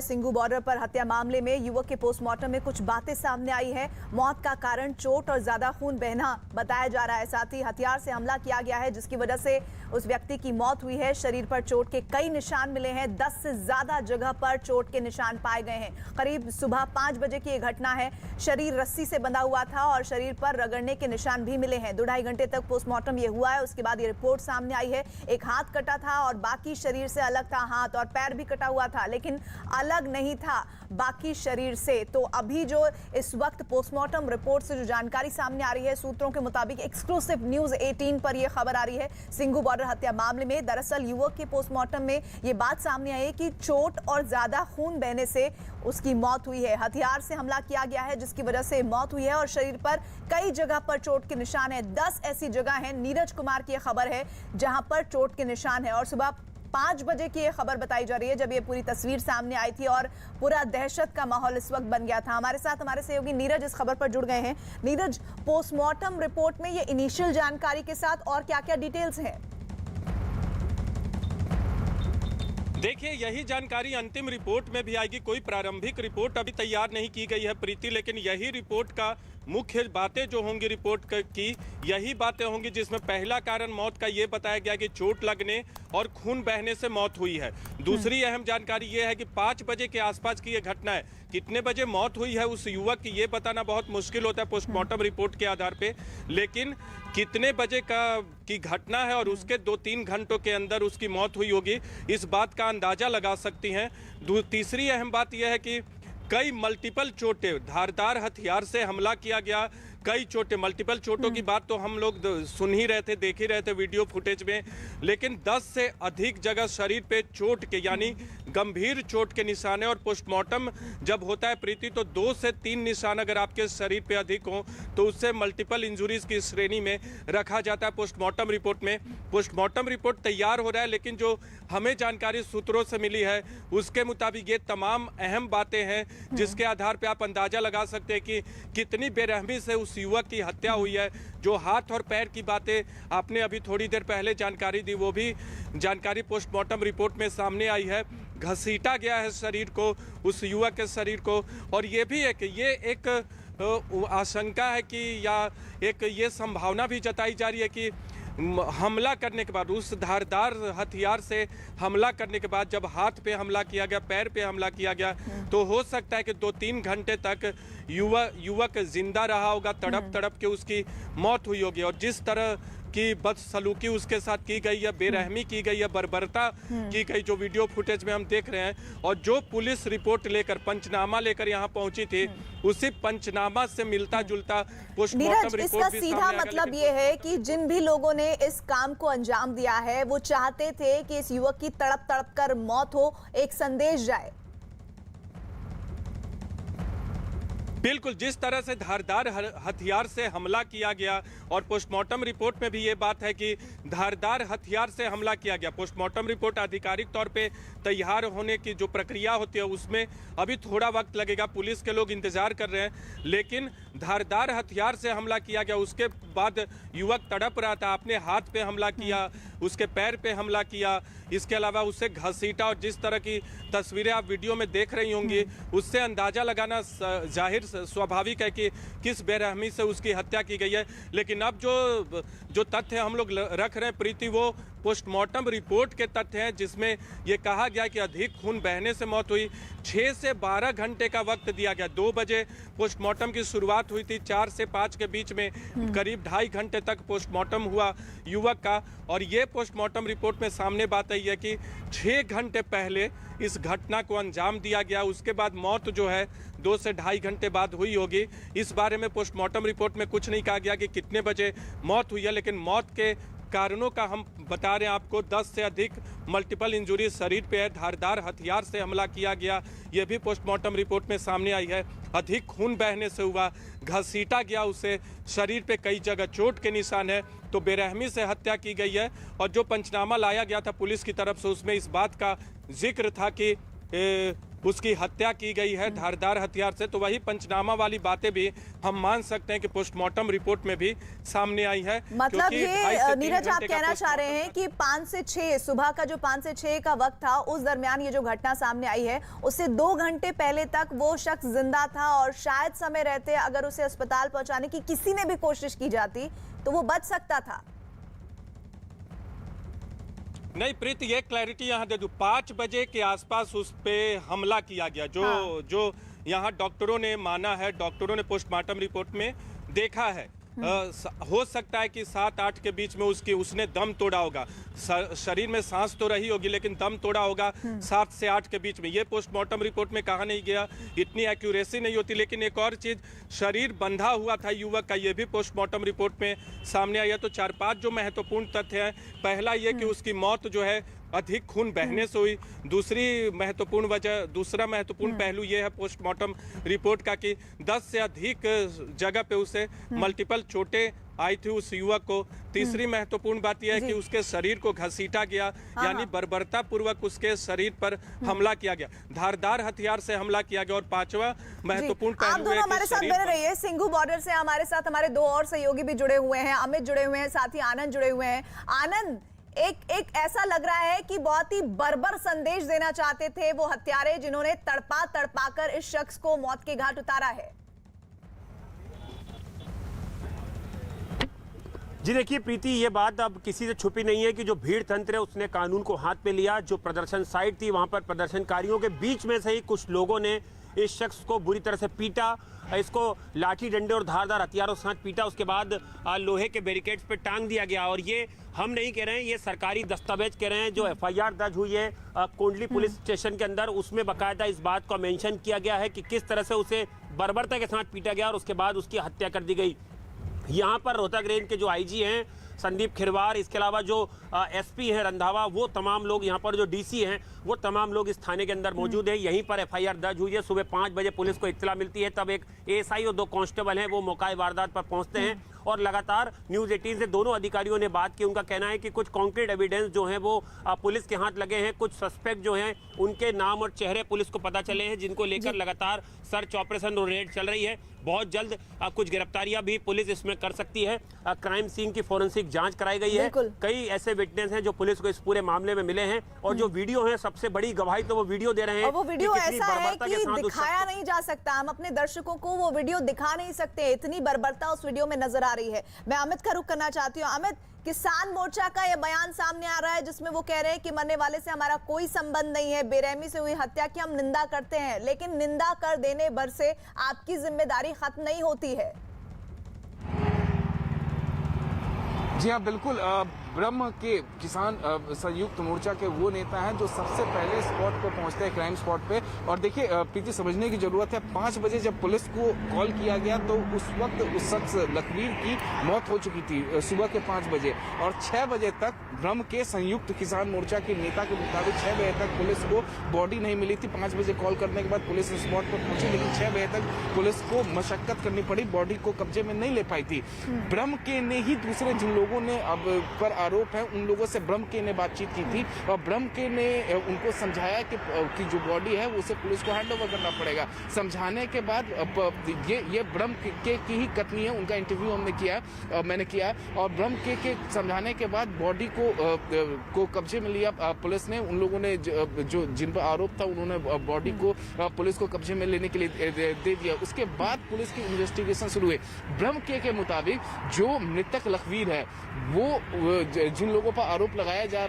Singhu border पर हत्या मामले में युवक के पोस्टमार्टम में कुछ बातें सामने आई है। मौत का कारण चोट और ज्यादा खून बहना बताया जा रहा है। साथ ही हथियार से हमला किया गया है जिसकी वजह से उस व्यक्ति की मौत हुई है। शरीर पर चोट के कई निशान मिले हैं। 10 से ज्यादा जगह पर चोट के निशान पाए गए हैं। करीब सुबह 5 बजे की यह घटना है। शरीर रस्सी से बंधा हुआ था और शरीर पर रगड़ने के निशान भी मिले हैं। 2-2.5 घंटे तक पोस्टमार्टम ये हुआ है। उसके बाद ये रिपोर्ट सामने आई है। एक हाथ कटा था और बाकी शरीर से अलग था। हाथ और पैर भी कटा हुआ था लेकिन अलग नहीं था बाकी शरीर से। तो अभी जो इस वक्त पोस्टमार्टम रिपोर्ट से जो जानकारी सामने आ रही है, सूत्रों के मुताबिक एक्सक्लूसिव न्यूज 18 पर यह खबर आ रही है। सिंघू बॉर्डर हत्या मामले में दरअसल युवक के पोस्टमार्टम में यह बात सामने आई है कि चोट और ज्यादा खून बहने से उसकी मौत हुई है। हथियार से हमला किया गया है जिसकी वजह से मौत हुई है और शरीर पर कई जगह पर चोट के निशान है। 10 ऐसी जगह है। नीरज कुमार की खबर है जहां पर चोट के निशान है और सुबह 5 बजे की यह खबर बताई जा रही है जब ये पूरी तस्वीर सामने आई थी और पूरा दहशत का माहौल इस वक्त बन गया था। हमारे साथ हमारे सहयोगी नीरज इस खबर पर जुड़ गए हैं। नीरज, पोस्टमार्टम रिपोर्ट में ये इनिशियल जानकारी के साथ और क्या-क्या डिटेल्स हैं? देखिए, यही जानकारी अंतिम रिपोर्ट में भी आएगी। कोई प्रारंभिक रिपोर्ट अभी तैयार नहीं की गई है प्रीति, लेकिन यही रिपोर्ट का मुख्य बातें जो होंगी रिपोर्ट की यही बातें होंगी जिसमें पहला कारण मौत का ये बताया गया कि चोट लगने और खून बहने से मौत हुई है। दूसरी अहम जानकारी ये है कि 5 बजे के आसपास की ये घटना है। कितने बजे मौत हुई है उस युवक की ये बताना बहुत मुश्किल होता है पोस्टमार्टम रिपोर्ट के आधार पे, लेकिन कितने बजे की घटना है और उसके 2-3 घंटों के अंदर उसकी मौत हुई होगी, इस बात का अंदाजा लगा सकती हैं। तीसरी अहम बात यह है कि कई मल्टीपल चोटें, धारदार हथियार से हमला किया गया, कई चोटें, मल्टीपल चोटों की बात तो हम लोग सुन ही रहे थे, देख ही रहे थे वीडियो फुटेज में, लेकिन 10 से अधिक जगह शरीर पे चोट के यानी गंभीर चोट के निशान है। और पोस्टमार्टम जब होता है प्रीति तो 2 से 3 निशान अगर आपके शरीर पे अधिक हो तो उससे मल्टीपल इंजुरीज की श्रेणी में रखा जाता है पोस्टमार्टम रिपोर्ट में। पोस्टमार्टम रिपोर्ट तैयार हो रहा है लेकिन जो हमें जानकारी सूत्रों से मिली है उसके मुताबिक ये तमाम अहम बातें हैं जिसके आधार पर आप अंदाजा लगा सकते हैं कि कितनी बेरहमी से उस युवक की हत्या हुई है। जो हाथ और पैर की बातें आपने अभी थोड़ी देर पहले जानकारी दी, वो भी जानकारी पोस्टमार्टम रिपोर्ट में सामने आई है। घसीटा गया है शरीर को, उस युवक के शरीर को, और ये भी एक आशंका है कि या एक ये संभावना भी जताई जा रही है कि हमला करने के बाद, उस धारदार हथियार से हमला करने के बाद जब हाथ पे हमला किया गया, पैर पे हमला किया गया, तो हो सकता है कि 2-3 घंटे तक युवक जिंदा रहा होगा, तड़प तड़प के उसकी मौत हुई होगी। और जिस तरह की बदसलूकी उसके साथ की गई है, बेरहमी की गई है, बर्बरता की गई, जो वीडियो फुटेज में हम देख रहे हैं, और जो पुलिस रिपोर्ट लेकर, पंचनामा लेकर यहाँ पहुंची थी, उसी पंचनामा से मिलता जुलता पोस्टमार्टम रिपोर्ट इसका सीधा मतलब ये है कि जिन भी लोगों ने इस काम को अंजाम दिया है वो चाहते थे कि इस युवक की तड़प तड़प कर मौत हो, एक संदेश जाए। बिल्कुल, जिस तरह से धारदार हथियार से हमला किया गया, और पोस्टमार्टम रिपोर्ट में भी ये बात है कि धारदार हथियार से हमला किया गया। पोस्टमार्टम रिपोर्ट आधिकारिक तौर पे तैयार होने की जो प्रक्रिया होती है उसमें अभी थोड़ा वक्त लगेगा, पुलिस के लोग इंतजार कर रहे हैं, लेकिन धारदार हथियार से हमला किया गया। उसके बाद युवक तड़प रहा था, अपने हाथ पे हमला किया, उसके पैर पे हमला किया, इसके अलावा उसे घसीटा, और जिस तरह की तस्वीरें आप वीडियो में देख रही होंगी उससे अंदाजा लगाना जाहिर स्वाभाविक है कि किस बेरहमी से उसकी हत्या की गई है। लेकिन अब जो तथ्य हम लोग रख रहे हैं प्रीति, वो पोस्टमार्टम रिपोर्ट के तथ्य हैं जिसमें ये कहा गया कि अधिक खून बहने से मौत हुई। 6 से 12 घंटे का वक्त दिया गया। 2 बजे पोस्टमार्टम की शुरुआत हुई थी, 4 से 5 के बीच में करीब 2.5 घंटे तक पोस्टमार्टम हुआ युवक का। और ये पोस्टमार्टम रिपोर्ट में सामने बात आई है कि 6 घंटे पहले इस घटना को अंजाम दिया गया। उसके बाद मौत जो है 2 से 2.5 घंटे बाद हुई होगी। इस बारे में पोस्टमार्टम रिपोर्ट में कुछ नहीं कहा गया कि कितने बजे मौत हुई है, लेकिन मौत के कारणों का हम बता रहे हैं आपको। 10 से अधिक मल्टीपल इंजुरी शरीर पे है, धारदार हथियार से हमला किया गया, ये भी पोस्टमार्टम रिपोर्ट में सामने आई है। अधिक खून बहने से हुआ, घसीटा गया उसे, शरीर पे कई जगह चोट के निशान है, तो बेरहमी से हत्या की गई है। और जो पंचनामा लाया गया था पुलिस की तरफ से उसमें इस बात का जिक्र था कि उसकी हत्या की गई है धारदार हथियार से, तो वही पंचनामा वाली बातें भी हम मान सकते हैं कि पोस्टमार्टम रिपोर्ट में भी सामने आई है। मतलब ये नीरज आप कहना चाह रहे हैं कि 5 से 6 सुबह का जो 5 से 6 का वक्त था, उस दरमियान ये जो घटना सामने आई है उससे 2 घंटे पहले तक वो शख्स जिंदा था और शायद समय रहते अगर उसे अस्पताल पहुंचाने की किसी ने भी कोशिश की जाती तो वो बच सकता था। नहीं प्रीति, ये क्लैरिटी यहाँ दे दूं, 5 बजे के आसपास उस पे हमला किया गया, जो यहाँ डॉक्टरों ने माना है, डॉक्टरों ने पोस्टमार्टम रिपोर्ट में देखा है। हो सकता है कि 7-8 के बीच में उसने दम तोड़ा होगा, शरीर में सांस तो रही होगी लेकिन दम तोड़ा होगा 7 से 8 के बीच में। ये पोस्टमार्टम रिपोर्ट में कहा नहीं गया, इतनी एक्यूरेसी नहीं होती। लेकिन एक और चीज, शरीर बंधा हुआ था युवक का, ये भी पोस्टमार्टम रिपोर्ट में सामने आया। तो 4-5 जो महत्वपूर्ण तथ्य हैं, पहला ये कि उसकी मौत जो है अधिक खून बहने से हुई। दूसरा महत्वपूर्ण पहलू ये है पोस्टमार्टम रिपोर्ट का कि 10 से अधिक जगह पे उसे मल्टीपल चोटें आई थी उस युवक को। तीसरी महत्वपूर्ण बात यह है कि उसके शरीर को घसीटा गया, यानी बर्बरता पूर्वक उसके शरीर पर हमला किया गया, धारदार हथियार से हमला किया गया। और 5वां महत्वपूर्ण पहलू है हमारे साथ बने रहिए। सिंघू बॉर्डर से हमारे साथ हमारे 2 और सहयोगी भी जुड़े हुए हैं, अमित जुड़े हुए हैं, साथ ही आनंद जुड़े हुए हैं। आनंद, एक ऐसा लग रहा है कि बहुत ही बर्बर संदेश देना चाहते थे वो हत्यारे जिन्होंने तड़पा कर इस शख्स को मौत के घाट उतारा है। जी देखिए प्रीति, ये बात अब किसी से छुपी नहीं है कि जो भीड़ तंत्र है उसने कानून को हाथ में लिया। जो प्रदर्शन साइट थी वहां पर प्रदर्शनकारियों के बीच में से ही कुछ लोगों ने इस शख्स को बुरी तरह से पीटा, इसको लाठी डंडे और धारदार हथियारों के साथ पीटा। उसके बाद लोहे के बैरिकेड्स पे टांग दिया गया। और ये हम नहीं कह रहे हैं, ये सरकारी दस्तावेज कह रहे हैं। जो एफआईआर दर्ज हुई है कोंडली पुलिस स्टेशन के अंदर, उसमें बाकायदा इस बात को मेंशन किया गया है कि किस तरह से उसे बर्बरता के साथ पीटा गया और उसके बाद उसकी हत्या कर दी गई। यहाँ पर रोहतक रेंज के जो आईजी हैं संदीप खिरवार, इसके अलावा जो एसपी हैं रंधावा, वो तमाम लोग, यहाँ पर जो डीसी हैं वो तमाम लोग इस थाने के अंदर मौजूद हैं। यहीं पर एफआईआर दर्ज हुई है। सुबह 5 बजे पुलिस को इत्तला मिलती है, तब एक एएसआई और 2 कांस्टेबल हैं वो मौके वारदात पर पहुंचते हैं और लगातार न्यूज़ 18 से दोनों अधिकारियों ने बात की। उनका कहना है कि कुछ कॉन्क्रीट एविडेंस जो हैं वो पुलिस के हाथ लगे हैं। कुछ सस्पेक्ट जो हैं उनके नाम और चेहरे पुलिस को पता चले हैं, जिनको लेकर लगातार सर्च ऑपरेशन और रेड चल रही है। बहुत जल्द कुछ गिरफ्तारियां भी पुलिस इसमें कर सकती है। क्राइम सीन की फोरेंसिक जांच कराई गई है। कई ऐसे विटनेस हैं जो पुलिस को इस पूरे मामले में मिले हैं और जो वीडियो है, सबसे बड़ी गवाही तो वो वीडियो दे रहे हैं। और वो वीडियो ऐसा है कि दिखाया नहीं जा सकता, हम अपने दर्शकों को वो वीडियो दिखा नहीं सकते, इतनी बर्बरता उस वीडियो में नजर आ रही है। मैं अमित का रुख करना चाहती हूँ। अमित, किसान मोर्चा का यह बयान सामने आ रहा है जिसमें वो कह रहे हैं कि मरने वाले से हमारा कोई संबंध नहीं है, बेरहमी से हुई हत्या की हम निंदा करते हैं, लेकिन निंदा कर देने भर से आपकी जिम्मेदारी खत्म नहीं होती है। जी हाँ, बिल्कुल। ब्रह्म के किसान संयुक्त मोर्चा के वो नेता हैं जो सबसे पहले स्पॉट पर पहुंचते हैं, क्राइम स्पॉट पे। और देखिए प्रीति, समझने की जरूरत है, 5 बजे जब पुलिस को कॉल किया गया तो उस वक्त उस शख्स लखवीर की मौत हो चुकी थी सुबह के 5 बजे। और 6 बजे तक ब्रह्म के संयुक्त किसान मोर्चा के नेता के मुताबिक 6 बजे तक पुलिस को बॉडी नहीं मिली थी। 5 बजे कॉल करने के बाद पुलिस स्पॉट पर पहुंची, लेकिन 6 बजे तक पुलिस को मशक्कत करनी पड़ी, बॉडी को कब्जे में नहीं ले पाई थी। ब्रह्म के ने ही दूसरे जिन लोगों ने अब पर आरोप है उन लोगों से ब्रह्म के ने बातचीत की थी और ब्रह्म के ने उनको समझाया कि जो बॉडी है उसे पुलिस को हैंड ओवर करना पड़ेगा। समझाने के बाद ये ब्रह्म के की ही कथनी है, उनका इंटरव्यू मैंने किया और ब्रह्म के समझाने के बाद बॉडी को कब्जे में लिया पुलिस ने। उन लोगों ने जो जिन पर आरोप था उन्होंने बॉडी को पुलिस को कब्जे में लेने के लिए दे दिया। उसके बाद पुलिस की इन्वेस्टिगेशन शुरू हुई। ब्रह्म के मुताबिक जो मृतक लखवीर है वो जिन लोगों पर आरोप लगाया जा रहा है